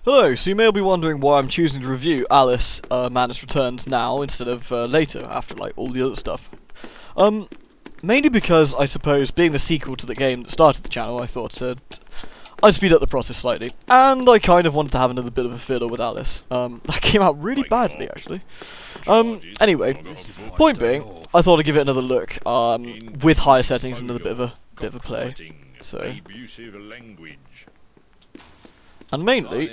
Hello, so you may be wondering why I'm choosing to review Alice, Madness Returns now instead of later, after like all the other stuff. Mainly because I suppose being the sequel to the game that started the channel, I thought I'd speed up the process slightly. And I kind of wanted to have another bit of a fiddle with Alice. That came out really badly actually. Anyway, point being, I thought I'd give it another look, with higher settings and another bit of a play. So, and mainly,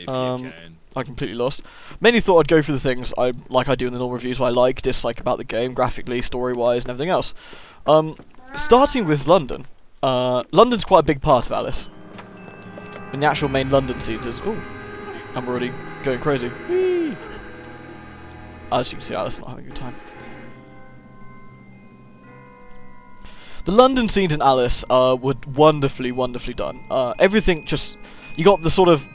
I completely lost. Mainly thought I'd go through the things I do in the normal reviews, what I like, dislike about the game, graphically, story-wise, and everything else. Starting with London. London's quite a big part of Alice. And the actual main London scenes is... Ooh, I'm already going crazy. Whee! As you can see, Alice is not having a good time. The London scenes in Alice were wonderfully done. Everything just... You got the sort of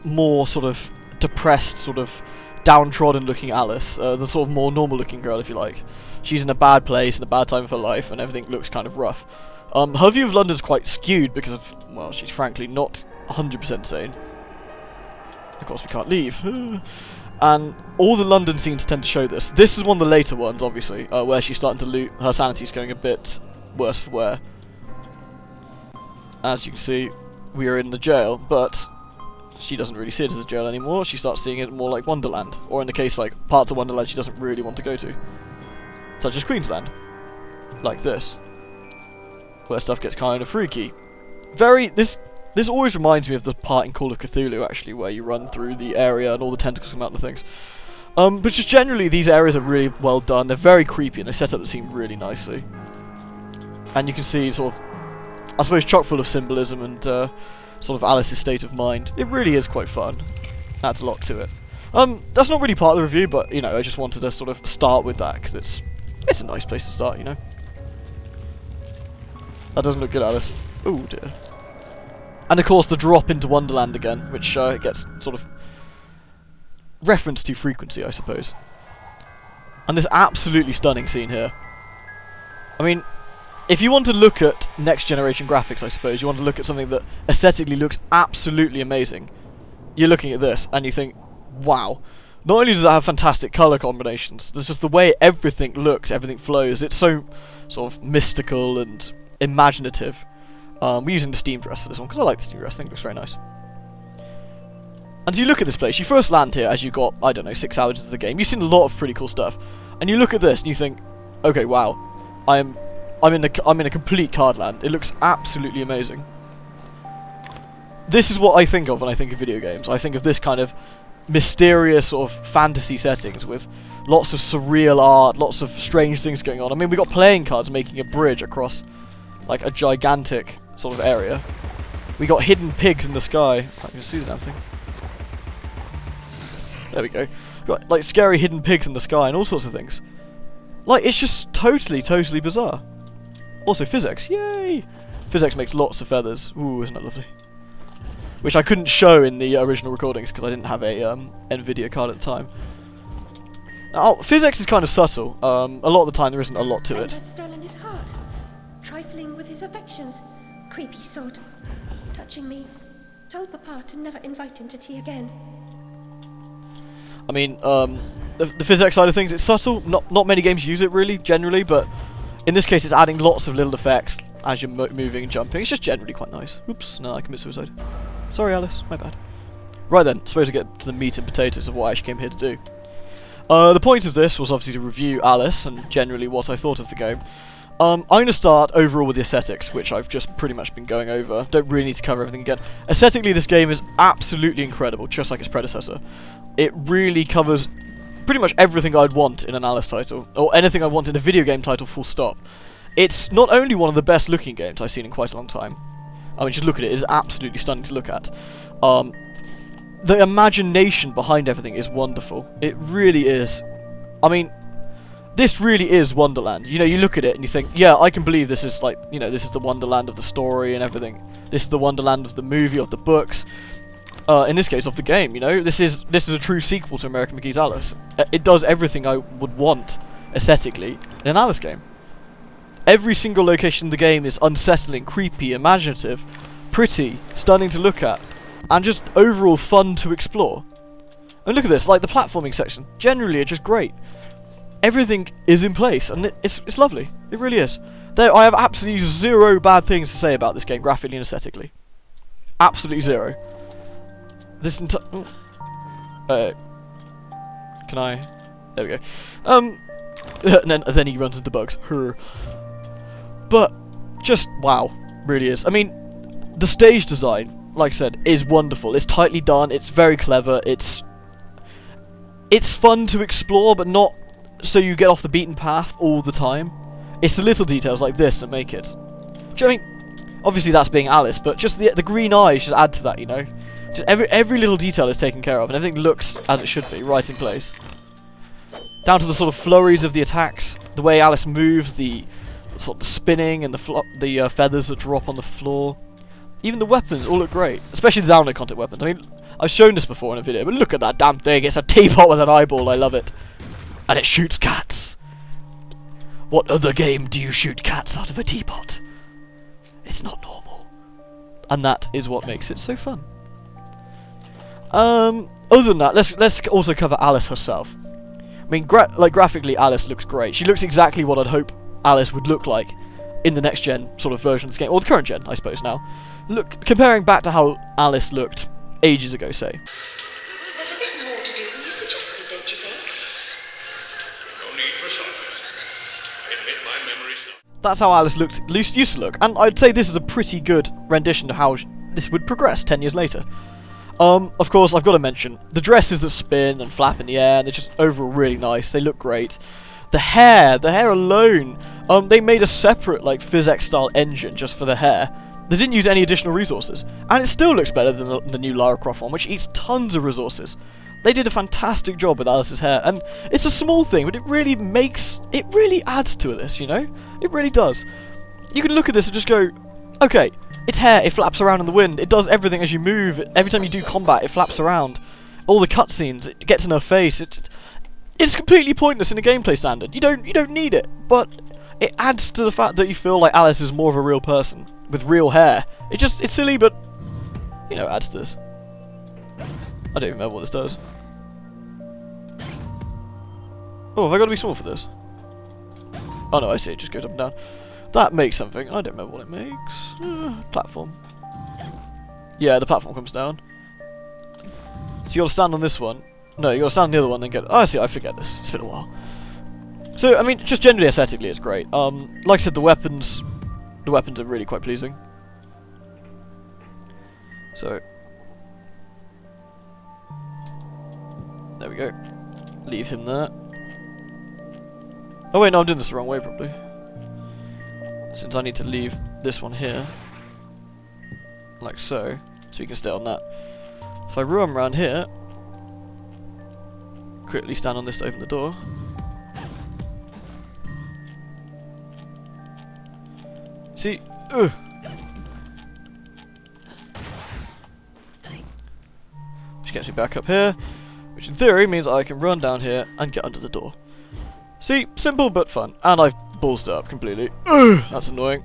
more sort of depressed, sort of downtrodden looking Alice, the sort of more normal looking girl, if you like. She's in a bad place, in a bad time of her life, and everything looks kind of rough. Her view of London's quite skewed because of, well, she's frankly not 100% sane. Of course, we can't leave. And all the London scenes tend to show this. This is one of the later ones, obviously, where she's starting to loot. Her sanity's going a bit worse for wear. As you can see, we are in the jail, but she doesn't really see it as a jail anymore. She starts seeing it more like Wonderland, or in the case like parts of Wonderland she doesn't really want to go to, such as Queensland, like this, where stuff gets kind of freaky. This always reminds me of the part in Call of Cthulhu, actually, where you run through the area and all the tentacles come out of the things. But just generally, these areas are really well done. They're very creepy and they set up the scene really nicely. And you can see sort of, I suppose, chock full of symbolism and sort of Alice's state of mind. It really is quite fun. Adds a lot to it. That's not really part of the review, but you know, I just wanted to sort of start with that because it's a nice place to start, you know. That doesn't look good, Alice. Oh dear. And of course, the drop into Wonderland again, which gets sort of referenced to frequency, I suppose. And this absolutely stunning scene here. I mean, if you want to look at next generation graphics, I suppose, you want to look at something that aesthetically looks absolutely amazing, you're looking at this and you think, wow, not only does it have fantastic colour combinations, there's just the way everything looks, everything flows, it's so sort of mystical and imaginative. We're using the steam dress for this one, because I like the steam dress, I think it looks very nice. And so you look at this place, you first land here as you got, I don't know, 6 hours into the game, you've seen a lot of pretty cool stuff, and you look at this and you think, okay, wow, I'm in a complete card land. It looks absolutely amazing. This is what I think of when I think of video games. I think of this kind of mysterious sort of fantasy settings with lots of surreal art, lots of strange things going on. I mean, we got playing cards making a bridge across like a gigantic sort of area. We got hidden pigs in the sky. I can just see the damn thing. There we go. We got like scary hidden pigs in the sky and all sorts of things. Like, it's just totally bizarre. Also, physics, yay! Physics makes lots of feathers. Ooh, isn't that lovely? Which I couldn't show in the original recordings because I didn't have a NVIDIA card at the time. Now, physics is kind of subtle. A lot of the time there isn't a lot to it. Had stolen his heart, trifling with his affections, creepy sod, touching me. Told Papa to never invite him to tea again. I mean, the physics side of things, it's subtle. Not many games use it really, generally, but in this case, it's adding lots of little effects as you're moving and jumping. It's just generally quite nice. Oops, no, I commit suicide. Sorry, Alice, my bad. Right then, suppose I get to the meat and potatoes of what I actually came here to do. The point of this was obviously to review Alice and generally what I thought of the game. I'm going to start overall with the aesthetics, which I've just pretty much been going over. Don't really need to cover everything again. Aesthetically, this game is absolutely incredible, just like its predecessor. It really covers pretty much everything I'd want in an Alice title, or anything I want in a video game title, full stop. It's not only one of the best looking games I've seen in quite a long time. I mean, just look at it, it's absolutely stunning to look at. The imagination behind everything is wonderful. It really is. I mean, this really is Wonderland. You know, you look at it and you think, yeah, I can believe this is like, you know, this is the Wonderland of the story and everything. This is the Wonderland of the movie, of the books. In this case, of the game, you know, this is a true sequel to American McGee's Alice. It does everything I would want aesthetically in an Alice game. Every single location in the game is unsettling, creepy, imaginative, pretty, stunning to look at. and just overall fun to explore. And look at this, like the platforming section, generally are just great. Everything is in place, and it's lovely. It really is. I have absolutely zero bad things to say about this game, graphically and aesthetically. Absolutely zero. This entire... can I... There we go. And then he runs into bugs. But, just, wow. Really is. I mean, the stage design, like I said, is wonderful. It's tightly done, it's very clever, it's fun to explore, but not so you get off the beaten path all the time. It's the little details like this that make it. Do you know what I mean? Obviously that's being Alice, but just the green eyes just add to that, you know? Just every little detail is taken care of, and everything looks as it should be, right in place. Down to the sort of flurries of the attacks, the way Alice moves, the sort of spinning and the feathers that drop on the floor. Even the weapons all look great, especially the download content weapons. I mean, I've shown this before in a video, but look at that damn thing. It's a teapot with an eyeball. I love it. And it shoots cats. What other game do you shoot cats out of a teapot? It's not normal. And that is what makes it so fun. Other than that, let's also cover Alice herself. I mean, graphically, Alice looks great. She looks exactly what I'd hope Alice would look like in the next gen sort of version of this game, or the current gen, I suppose now. Look, comparing back to how Alice looked ages ago, say. There's a bit more to do than you suggested, don't you think? No need for sarcasm. I admit my memory's not. That's how Alice used to look, and I'd say this is a pretty good rendition of how this would progress 10 years later. Of course, I've got to mention, the dresses that spin and flap in the air, and they're just overall really nice, they look great. The hair alone, they made a separate, like, PhysX-style engine just for the hair. They didn't use any additional resources, and it still looks better than the new Lara Croft one, which eats tons of resources. They did a fantastic job with Alice's hair, and it's a small thing, but it really adds to this, you know? It really does. You can look at this and just go, okay, it's hair, it flaps around in the wind, it does everything as you move, every time you do combat, it flaps around. All the cutscenes, it gets in her face, it's completely pointless in a gameplay standard. You don't need it, but it adds to the fact that you feel like Alice is more of a real person with real hair. It's silly, but you know, it adds to this. I don't even remember what this does. Oh, have I got to be small for this? Oh no, I see. It just goes up and down. That makes something. I don't remember what it makes. Platform. Yeah, the platform comes down. So you got to stand on this one. No, you got to stand on the other one and get. Oh, I see. I forget this. It's been a while. So I mean, just generally aesthetically, it's great. Like I said, the weapons are really quite pleasing. So there we go. Leave him there. Oh wait, no, I'm doing this the wrong way probably. Since I need to leave this one here, like so you can stay on that. If I run around here, quickly stand on this to open the door. See, which gets me back up here, which in theory means I can run down here and get under the door. See, simple but fun, and I've ballsed it up completely. That's annoying.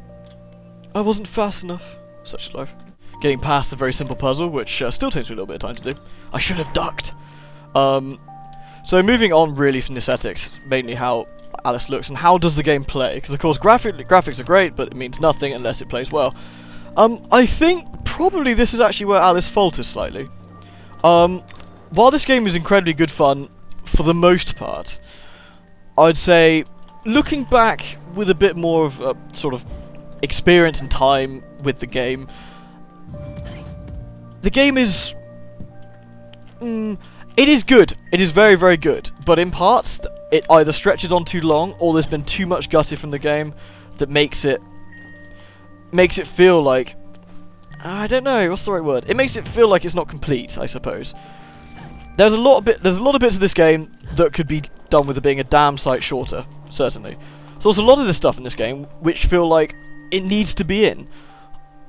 I wasn't fast enough. Such is life. Getting past the very simple puzzle, which still takes me a little bit of time to do. I should have ducked. So moving on really from the aesthetics, mainly how Alice looks and how does the game play, because of course graphics are great, but it means nothing unless it plays well. I think probably this is actually where Alice falters slightly. While this game is incredibly good fun for the most part, I'd say looking back with a bit more of a sort of experience and time with the game is it is good. It is very, very good. But in parts, it either stretches on too long, or there's been too much gutted from the game that makes it feel like, I don't know, what's the right word? It makes it feel like it's not complete, I suppose. There's a lot of bits of this game that could be done with it being a damn sight shorter, certainly. So there's a lot of this stuff in this game which feel like it needs to be in.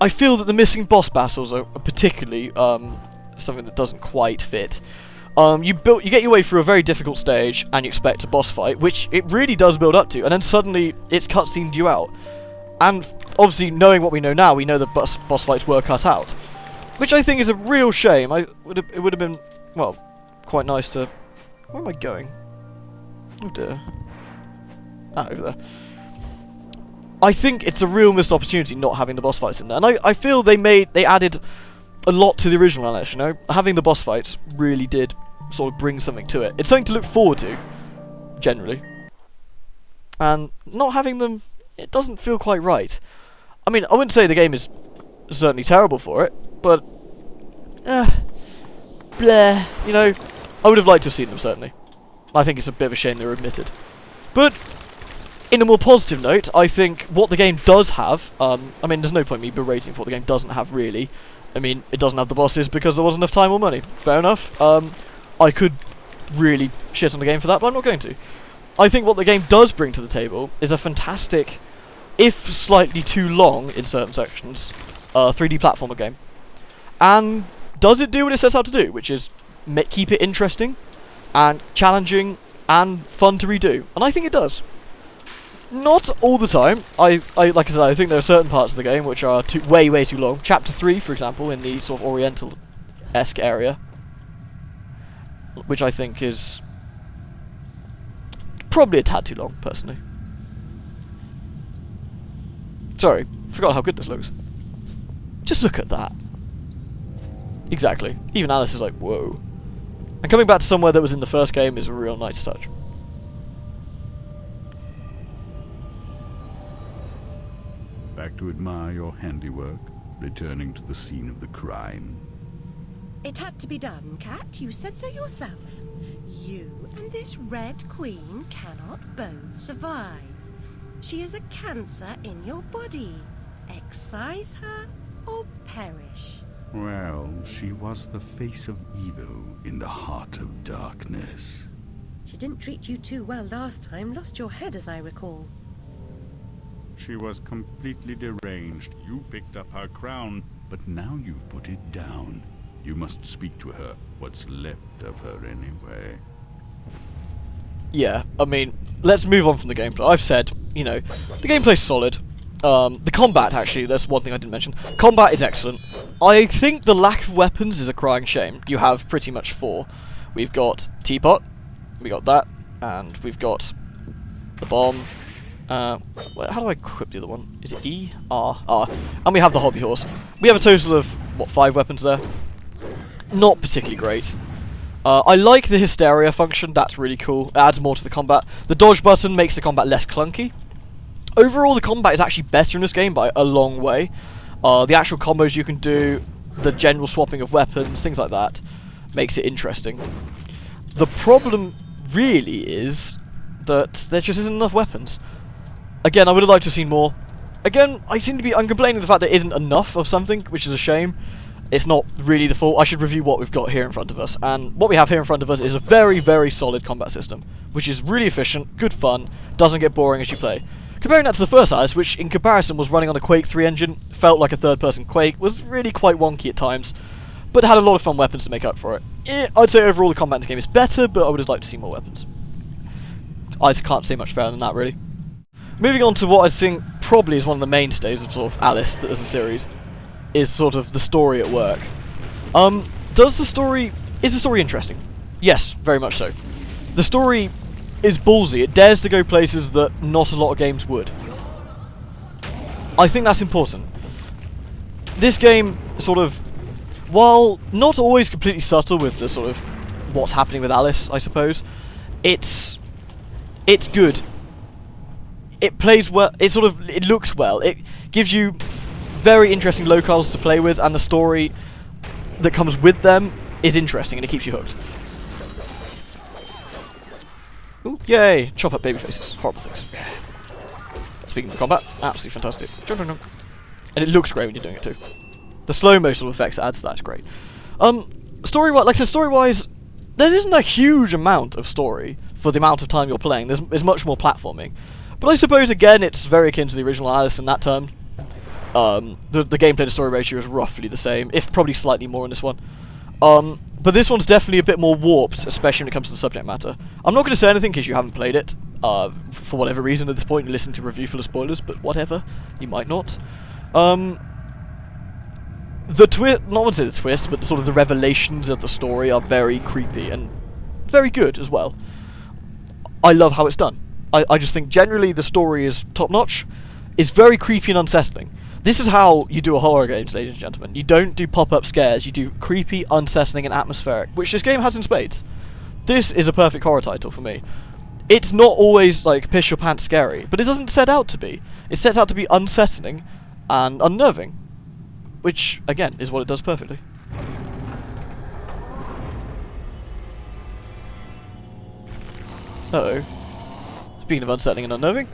I feel that the missing boss battles are particularly something that doesn't quite fit. You get your way through a very difficult stage and you expect a boss fight, which it really does build up to, and then suddenly it's cutscened you out. And obviously, knowing what we know now, we know that boss fights were cut out. which I think is a real shame. It would have been, well, quite nice to... Where am I going? Oh dear. Ah, over there. I think it's a real missed opportunity not having the boss fights in there. And I feel they added a lot to the original Alice, you know? Having the boss fights really did sort of bring something to it. It's something to look forward to, generally. And not having them, it doesn't feel quite right. I mean, I wouldn't say the game is certainly terrible for it, but... bleh, you know, I would have liked to have seen them, certainly. I think it's a bit of a shame they were omitted. But... in a more positive note, I think what the game does have, I mean, there's no point me berating for what the game doesn't have, really. I mean, it doesn't have the bosses because there wasn't enough time or money. Fair enough. I could really shit on the game for that, but I'm not going to. I think what the game does bring to the table is a fantastic, if slightly too long in certain sections, 3D platformer game. And does it do what it sets out to do, which is keep it interesting, and challenging, and fun to redo. And I think it does. Not all the time. I like I said, I think there are certain parts of the game which are way too long. Chapter 3, for example, in the sort of Oriental-esque area, which I think is probably a tad too long, personally. Sorry, forgot how good this looks. Just look at that. Exactly. Even Alice is like, whoa. And coming back to somewhere that was in the first game is a real nice touch. Back to admire your handiwork, returning to the scene of the crime. It had to be done, Cat. You said so yourself. You and this Red Queen cannot both survive. She is a cancer in your body. Excise her or perish. Well, she was the face of evil in the heart of darkness. She didn't treat you too well last time. Lost your head, as I recall. She was completely deranged. You picked up her crown, but now you've put it down. You must speak to her. What's left of her, anyway? Yeah, I mean, let's move on from the gameplay. I've said, you know, the gameplay's solid. The combat, actually, that's one thing I didn't mention. Combat is excellent. I think the lack of weapons is a crying shame. You have pretty much 4. We've got Teapot, we got that, and we've got the bomb. How do I equip the other one? Is it E? R. R. And we have the hobby horse. We have a total of, what, 5 weapons there? Not particularly great. I like the hysteria function, that's really cool. It adds more to the combat. The dodge button makes the combat less clunky. Overall, the combat is actually better in this game by a long way. The actual combos you can do, the general swapping of weapons, things like that, makes it interesting. The problem really is that there just isn't enough weapons. Again, I would have liked to have seen more. Again, I'm complaining the fact there isn't enough of something, which is a shame. It's not really the fault. I should review what we've got here in front of us. And what we have here in front of us is a very solid combat system, which is really efficient, good fun, doesn't get boring as you play. Comparing that to the first Alice, which in comparison was running on a Quake 3 engine, felt like a third-person Quake, was really quite wonky at times, but had a lot of fun weapons to make up for it. I'd say overall the combat in the game is better, but I would have liked to see more weapons. I just can't say much fairer than that, really. Moving on to what I think probably is one of the mainstays of sort of Alice as a series, is sort of the story at work. Is the story interesting? Yes, very much so. The story is ballsy. It dares to go places that not a lot of games would. I think that's important. This game sort of, while not always completely subtle with the sort of what's happening with Alice, I suppose, it's good. It plays well, it looks well, it gives you very interesting locales to play with, and the story that comes with them is interesting and it keeps you hooked. Ooh, yay! Chop up baby faces. Horrible things. Yeah. Speaking of the combat, absolutely fantastic. And it looks great when you're doing it too. The slow-mo sort of effects it adds to that is great. Story-wise, like I said, story-wise, there isn't a huge amount of story for the amount of time you're playing. There's much more platforming. But I suppose, again, it's very akin to the original Alice in that term. The gameplay to story ratio is roughly the same, if probably slightly more in this one. But this one's definitely a bit more warped, especially when it comes to the subject matter. I'm not going to say anything in case you haven't played it, for whatever reason at this point, you're listening to a review full of spoilers, but whatever, you might not. the twist, not want to say the twist, but sort of the revelations of the story are very creepy and very good as well. I love how it's done. I just think generally the story is top-notch. It's very creepy and unsettling. This is how you do a horror game, ladies and gentlemen. You don't do pop-up scares, you do creepy, unsettling, and atmospheric, which this game has in spades. This is a perfect horror title for me. It's not always, like, piss-your-pants scary, but it doesn't set out to be. It sets out to be unsettling and unnerving, which, again, is what it does perfectly. Uh-oh. Speaking of unsettling and unnerving,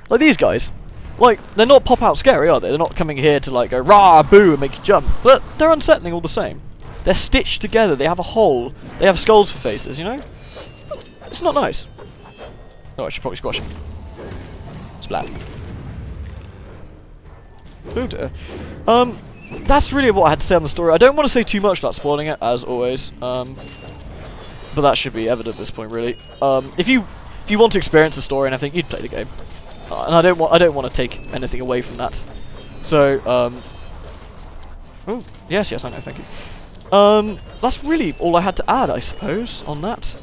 like these guys. Like, they're not pop-out scary, are they? They're not coming here to, like, go rah, boo, and make you jump. But they're unsettling all the same. They're stitched together, they have a hole, they have skulls for faces, you know? It's not nice. Oh, I should probably squash him. Splat. Oh dear. That's really what I had to say on the story. I don't want to say too much without spoiling it, as always. But that should be evident at this point, really. If you want to experience the story and everything, you'd play the game. And I don't want to take anything away from that. So, oh, yes, I know, thank you. That's really all I had to add, I suppose, on that.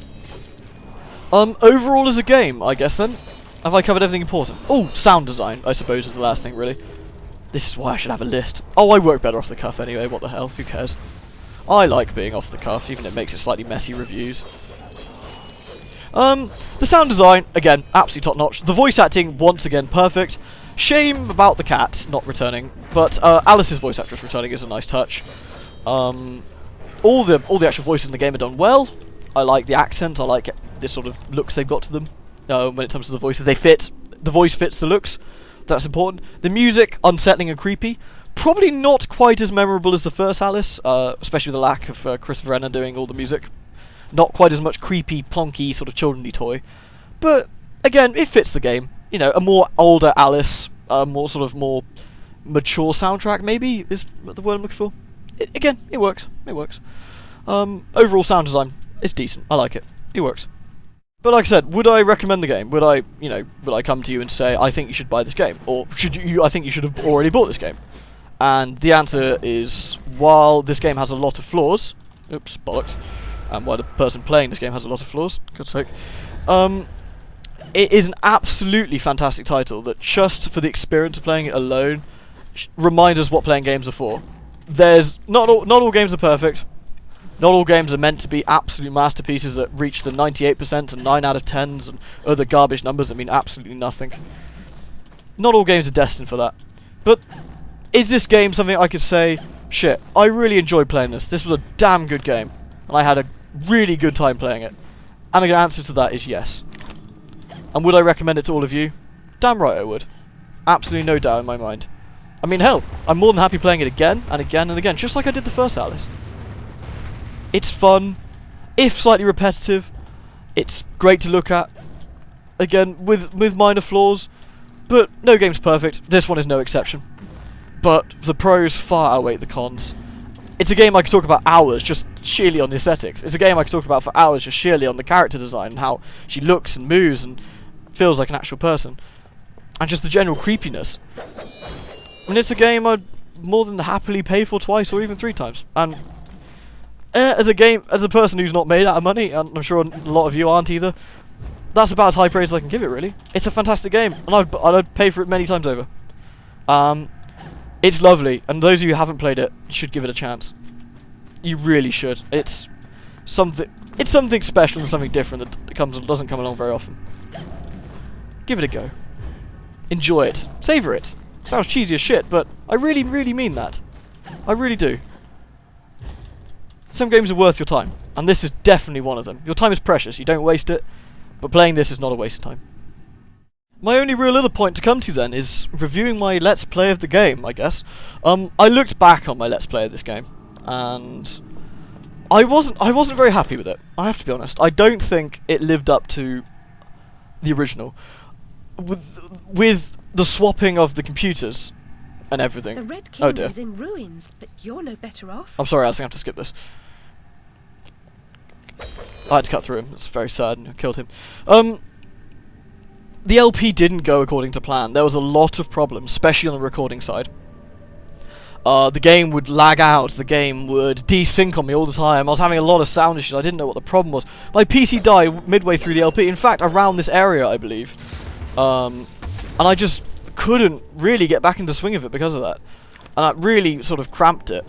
Overall as a game, I guess then. Have I covered everything important? Oh, sound design, I suppose, is the last thing, really. This is why I should have a list. Oh, I work better off the cuff anyway, what the hell, who cares? I like being off the cuff, even if it makes it slightly messy reviews. The sound design, again, absolutely top-notch. The voice acting, once again, perfect. Shame about the cat not returning, but Alice's voice actress returning is a nice touch. All the actual voices in the game are done well. I like the accent, I like the sort of looks they've got to them. When it comes to the voices, they fit. The voice fits the looks. That's important. The music, unsettling and creepy. Probably not quite as memorable as the first Alice, especially with the lack of Chris Vrenna doing all the music. Not quite as much creepy, plonky, sort of childrenly toy. But, again, it fits the game. You know, a more older Alice, more mature soundtrack, maybe, is the word I'm looking for. Again, it works. It works. Overall sound design, it's decent. I like it. It works. But like I said, would I recommend the game? Would I come to you and say, I think you should buy this game? Or I think you should have already bought this game? And the answer is, while this game has a lot of flaws, oops, bollocks, and while the person playing this game has a lot of flaws, God's sake, it is an absolutely fantastic title that just for the experience of playing it alone reminds us what playing games are for. There's not all games are perfect. Not all games are meant to be absolute masterpieces that reach the 98% and 9 out of 10s and other garbage numbers that mean absolutely nothing. Not all games are destined for that. But is this game something I could say, shit, I really enjoyed playing this. This was a damn good game. And I had a really good time playing it. And the answer to that is yes. And would I recommend it to all of you? Damn right I would. Absolutely no doubt in my mind. I mean, hell, I'm more than happy playing it again and again and again, just like I did the first Alice. It's fun, if slightly repetitive. It's great to look at. Again, with minor flaws, but no game's perfect. This one is no exception. But the pros far outweigh the cons. It's a game I could talk about hours just sheerly on the aesthetics. It's a game I could talk about for hours just sheerly on the character design and how she looks and moves and feels like an actual person. And just the general creepiness. I mean, it's a game I'd more than happily pay for twice or even 3 times. And as a person who's not made out of money, and I'm sure a lot of you aren't either, that's about as high praise as I can give it, really. It's a fantastic game, and I'd pay for it many times over. It's lovely, and those of you who haven't played it should give it a chance. You really should. It's something special and something different that doesn't come along very often. Give it a go. Enjoy it. Savor it. Sounds cheesy as shit, but I really, really mean that. I really do. Some games are worth your time, and this is definitely one of them. Your time is precious, you don't waste it, but playing this is not a waste of time. My only real other point to come to then is reviewing my Let's Play of the game, I guess. I looked back on my Let's Play of this game, and I wasn't very happy with it, I have to be honest. I don't think it lived up to the original. With the swapping of the computers and everything. The Red Kingdom's in ruins, but you're no better off. I'm sorry, I was going to have to skip this. I had to cut through him. It's very sad, and I killed him. The LP didn't go according to plan. There was a lot of problems, especially on the recording side. The game would lag out, the game would desync on me all the time. I was having a lot of sound issues, I didn't know what the problem was. My PC died midway through the LP, in fact around this area I believe. And I just couldn't really get back into the swing of it because of that. And that really sort of cramped it.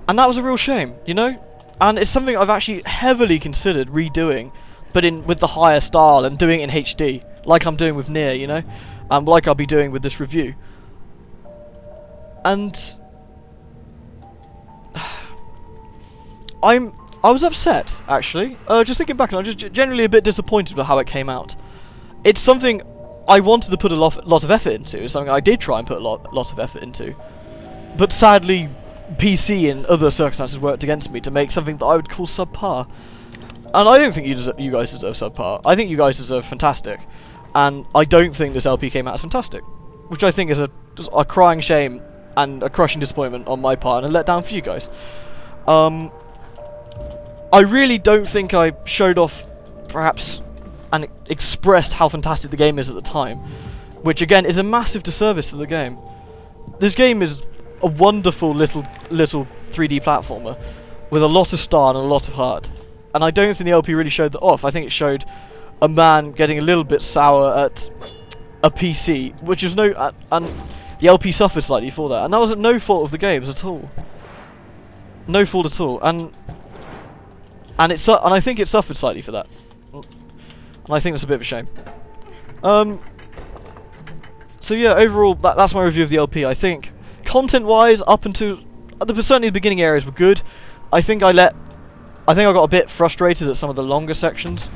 And that was a real shame, you know? And it's something I've actually heavily considered redoing, but with the higher style and doing it in HD, like I'm doing with Nier, you know? Like I'll be doing with this review. And I was upset, actually. Just thinking back, and I'm just generally a bit disappointed with how it came out. It's something I wanted to put a lot of effort into. It's something I did try and put a lot of effort into. But sadly, PC and other circumstances worked against me to make something that I would call subpar. And I don't think you guys deserve subpar. I think you guys deserve fantastic. And I don't think this LP came out as fantastic. Which I think is just a crying shame and a crushing disappointment on my part and a letdown for you guys. I really don't think I showed off, perhaps, and expressed how fantastic the game is at the time. Which again is a massive disservice to the game. This game is a wonderful little 3D platformer with a lot of style and a lot of heart. And I don't think the LP really showed that off. I think it showed a man getting a little bit sour at a PC, which is and the LP suffered slightly for that. And that was no fault of the games at all. No fault at all. And I think it suffered slightly for that. And I think that's a bit of a shame. So yeah, overall, that's my review of the LP. I think content-wise, up until certainly the beginning areas were good. I think I got a bit frustrated at some of the longer sections.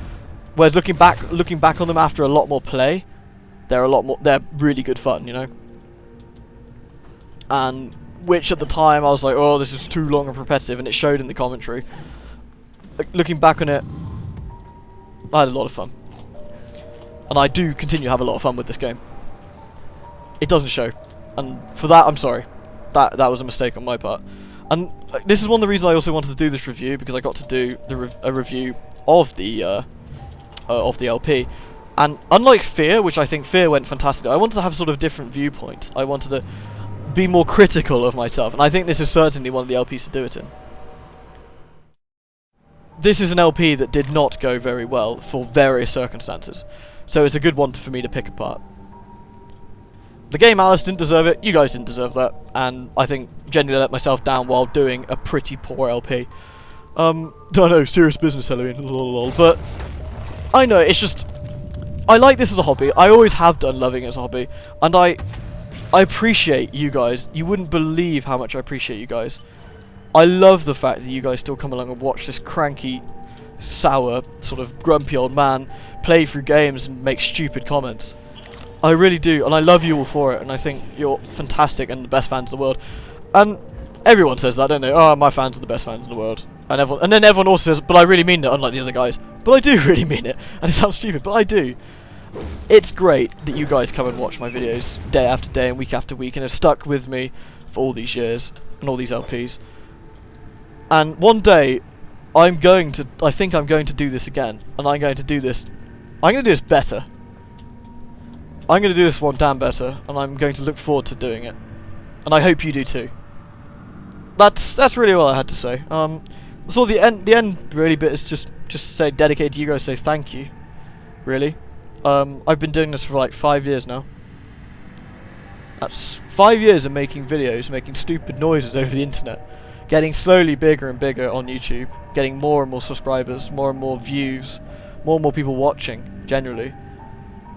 Whereas looking back on them after a lot more play, they're really good fun, you know. And which at the time I was like, oh, this is too long and repetitive, and it showed in the commentary. Looking back on it, I had a lot of fun. And I do continue to have a lot of fun with this game. It doesn't show. And for that, I'm sorry. That was a mistake on my part. And this is one of the reasons I also wanted to do this review, because I got to do a review of the LP. And unlike Fear, which I think Fear went fantastic, I wanted to have sort of a different viewpoint. I wanted to be more critical of myself, and I think this is certainly one of the LPs to do it in. This is an LP that did not go very well for various circumstances, so it's a good one for me to pick apart. The game Alice didn't deserve it, you guys didn't deserve that, and I think genuinely let myself down while doing a pretty poor LP. I know, serious business, Helloween, lol, but I know, it's just, I like this as a hobby. I always have done loving it as a hobby, and I appreciate you guys. You wouldn't believe how much I appreciate you guys. I love the fact that you guys still come along and watch this cranky, sour, sort of grumpy old man play through games and make stupid comments. I really do, and I love you all for it, and I think you're fantastic and the best fans in the world. And everyone says that, don't they? Oh, my fans are the best fans in the world. And then everyone also says, but I really mean it, unlike the other guys. But I do really mean it, and it sounds stupid, but I do. It's great that you guys come and watch my videos day after day and week after week and have stuck with me for all these years and all these LPs. And one day, I think I'm going to do this again, and I'm going to do this better. I'm going to do this one damn better, and I'm going to look forward to doing it. And I hope you do too. That's really all I had to say. So the end really bit is just to say, dedicated to you guys, say thank you. Really. I've been doing this for like 5 years now. That's 5 years of making videos, making stupid noises over the internet, getting slowly bigger and bigger on YouTube, getting more and more subscribers, more and more views, more and more people watching, generally.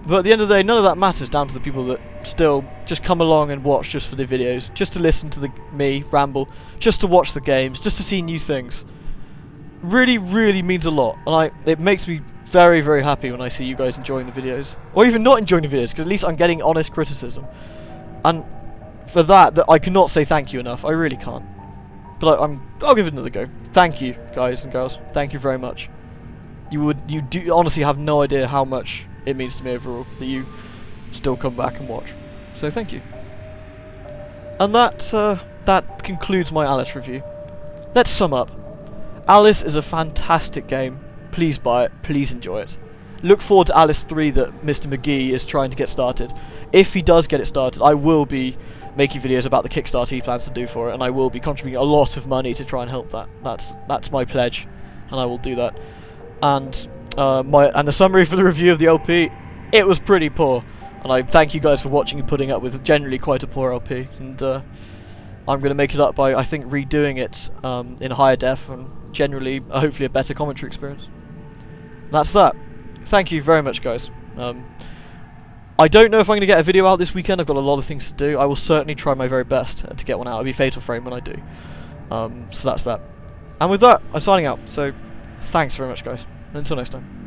But at the end of the day, none of that matters down to the people that still just come along and watch just for the videos, just to listen to me ramble, just to watch the games, just to see new things. Really, really means a lot, and it makes me very, very happy when I see you guys enjoying the videos, or even not enjoying the videos, because at least I'm getting honest criticism. And for that I cannot say thank you enough. I really can't. But I'll give it another go. Thank you, guys and girls. Thank you very much. You do honestly have no idea how much it means to me overall that you still come back and watch. So thank you. And that concludes my Alice review. Let's sum up. Alice is a fantastic game. Please buy it. Please enjoy it. Look forward to Alice 3 that Mr. McGee is trying to get started. If he does get it started, I will be making videos about the Kickstarter he plans to do for it, and I will be contributing a lot of money to try and help that. That's my pledge, and I will do that. And the summary for the review of the LP, it was pretty poor, and I thank you guys for watching and putting up with generally quite a poor LP, and I'm going to make it up by, I think, redoing it in higher def and generally, hopefully, a better commentary experience. That's that. Thank you very much, guys. I don't know if I'm going to get a video out this weekend. I've got a lot of things to do. I will certainly try my very best to get one out. It'll be Fatal Frame when I do. So that's that. And with that, I'm signing out. So, thanks very much, guys. Until next time.